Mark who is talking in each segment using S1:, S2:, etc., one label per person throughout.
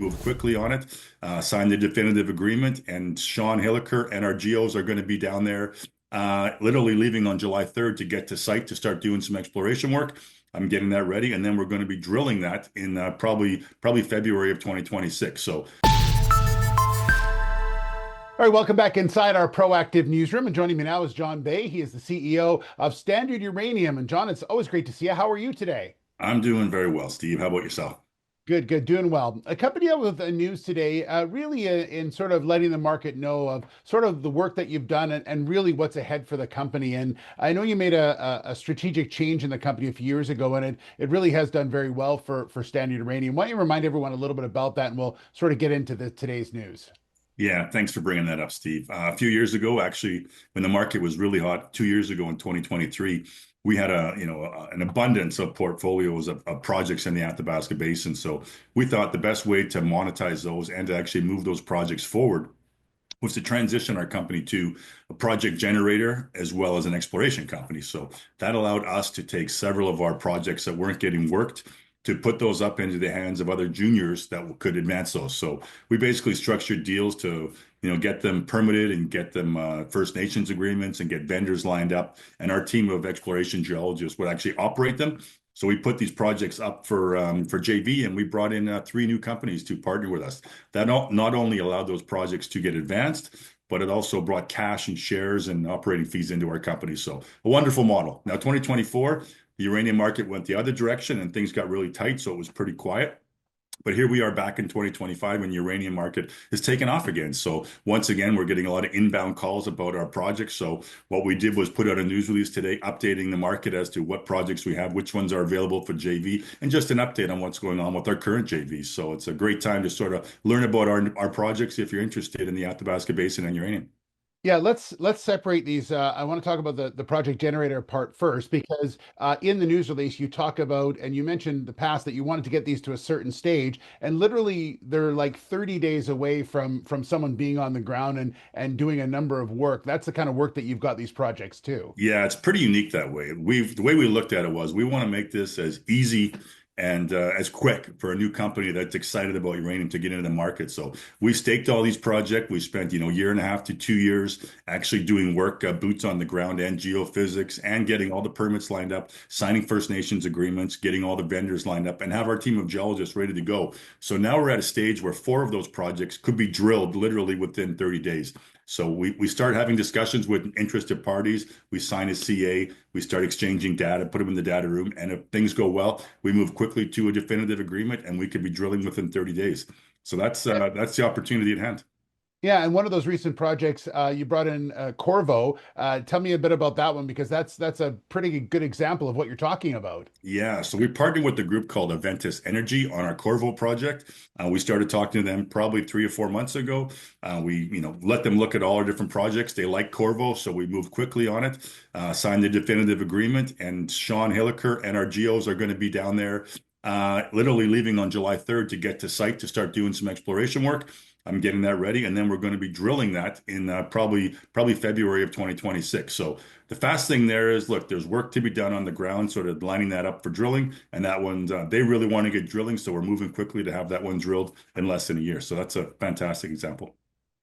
S1: moved quickly on it, signed the definitive agreement, and Sean Hilliker and our geos are going to be down there, literally leaving on July 3rd to get to site to start doing some exploration work. I'm getting that ready, and then we're going to be drilling that in probably February of 2026. So.
S2: All right, welcome back inside our proactive newsroom. And joining me now is John Bay. He is the CEO of Standard Uranium. And John, it's always great to see you. How are you today?
S1: I'm doing very well, Steve. How about yourself?
S2: Good, good, doing well. Accompany with the news today, really in sort of letting the market know of sort of the work that you've done and really what's ahead for the company. And I know you made a strategic change in the company a few years ago, and it really has done very well for Standard Uranium. Why don't you remind everyone a little bit about that, and we'll sort of get into today's news.
S1: Yeah, thanks for bringing that up, Steve. A few years ago, actually, when the market was really hot, 2 years ago in 2023, we had an abundance of portfolios of projects in the Athabasca Basin. So we thought the best way to monetize those and to actually move those projects forward was to transition our company to a project generator as well as an exploration company. So that allowed us to take several of our projects that weren't getting worked to put those up into the hands of other juniors that could advance those. So we basically structured deals to, get them permitted and get them First Nations agreements and get vendors lined up. And our team of exploration geologists would actually operate them. So we put these projects up for JV, and we brought in 3 new companies to partner with us. That not only allowed those projects to get advanced, but it also brought cash and shares and operating fees into our company. So a wonderful model. Now, 2024, the uranium market went the other direction and things got really tight, so it was pretty quiet. But here we are back in 2025 when the uranium market is taking off again. So once again, we're getting a lot of inbound calls about our projects. So what we did was put out a news release today, updating the market as to what projects we have, which ones are available for JV, and just an update on what's going on with our current JVs. So it's a great time to sort of learn about our projects if you're interested in the Athabasca Basin and uranium.
S2: Yeah, let's separate these. I want to talk about the project generator part first, because in the news release you talk about, and you mentioned the past, that you wanted to get these to a certain stage, and literally they're like 30 days away from someone being on the ground and doing a number of work. That's the kind of work that you've got these projects to.
S1: Yeah, it's pretty unique that way. The way we looked at it was we want to make this as easy and as quick for a new company that's excited about uranium to get into the market. So we staked all these projects. We spent, year and a half to 2 years actually doing work, boots on the ground and geophysics, and getting all the permits lined up, signing First Nations agreements, getting all the vendors lined up, and have our team of geologists ready to go. So now we're at a stage where 4 of those projects could be drilled literally within 30 days. So we start having discussions with interested parties. We sign a CA. We start exchanging data, put them in the data room. And if things go well, we move quickly to a definitive agreement, and we could be drilling within 30 days. So that's the opportunity at hand.
S2: Yeah, and one of those recent projects you brought in Corvo. Tell me a bit about that one, because that's a pretty good example of what you're talking about.
S1: Yeah, so we partnered with a group called Aventus Energy on our Corvo project. We started talking to them probably 3 or 4 months ago. We, let them look at all our different projects. They like Corvo, so we moved quickly on it, signed the definitive agreement, and Sean Hilliker and our geos are going to be down there, literally leaving on July 3rd to get to site to start doing some exploration work. I'm getting that ready, and then we're going to be drilling that in probably February of 2026. So the fast thing there is, look, there's work to be done on the ground, sort of lining that up for drilling, and that one they really want to get drilling, so we're moving quickly to have that one drilled in less than a year. So that's a fantastic example.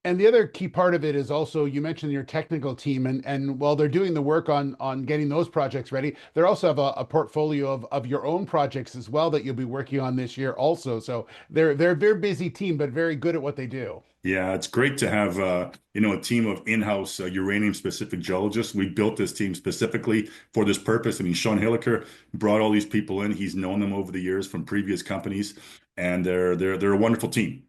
S2: And the other key part of it is also, you mentioned your technical team, and while they're doing the work on getting those projects ready, they also have a portfolio of your own projects as well that you'll be working on this year also. So they're a very busy team, but very good at what they do.
S1: Yeah, it's great to have a team of in-house uranium specific geologists. We built this team specifically for this purpose. I mean, Sean Hilliker brought all these people in. He's known them over the years from previous companies, and they're a wonderful team.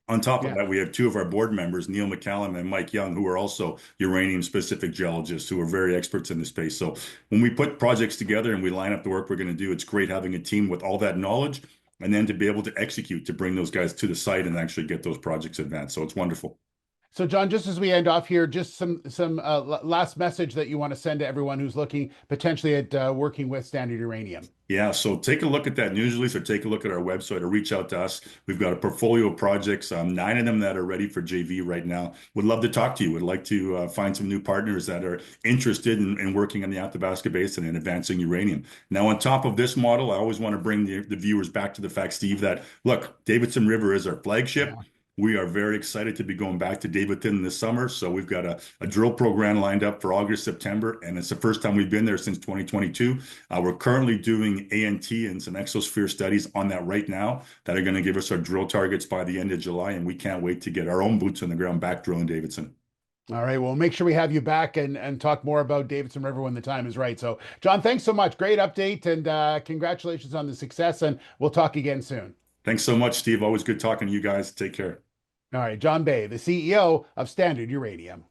S1: On top of
S2: Yeah.
S1: that, we have 2 of our board members, Neil McCallum and Mike Young, who are also uranium-specific geologists who are very experts in this space. So when we put projects together and we line up the work we're going to do, it's great having a team with all that knowledge, and then to be able to execute, to bring those guys to the site and actually get those projects advanced. So it's wonderful.
S2: So, John, just as we end off here, just some last message that you want to send to everyone who's looking potentially at working with Standard Uranium.
S1: Yeah, so take a look at that news release or take a look at our website or reach out to us. We've got a portfolio of projects, 9 of them that are ready for JV right now. Would love to talk to you. Would like to find some new partners that are interested in working in the Athabasca Basin and advancing uranium. Now, on top of this model, I always want to bring the viewers back to the fact, Steve, that look, Davidson River is our flagship.
S2: Yeah.
S1: We are very excited to be going back to Davidson this summer. So we've got a drill program lined up for August, September, and it's the first time we've been there since 2022. We're currently doing ANT and some exosphere studies on that right now that are going to give us our drill targets by the end of July, and we can't wait to get our own boots on the ground back drilling Davidson.
S2: All right. Well, make sure we have you back and talk more about Davidson River when the time is right. So, John, thanks so much. Great update, and congratulations on the success. And we'll talk again soon.
S1: Thanks so much, Steve. Always good talking to you guys. Take care.
S2: All right. John Bay, the CEO of Standard Uranium.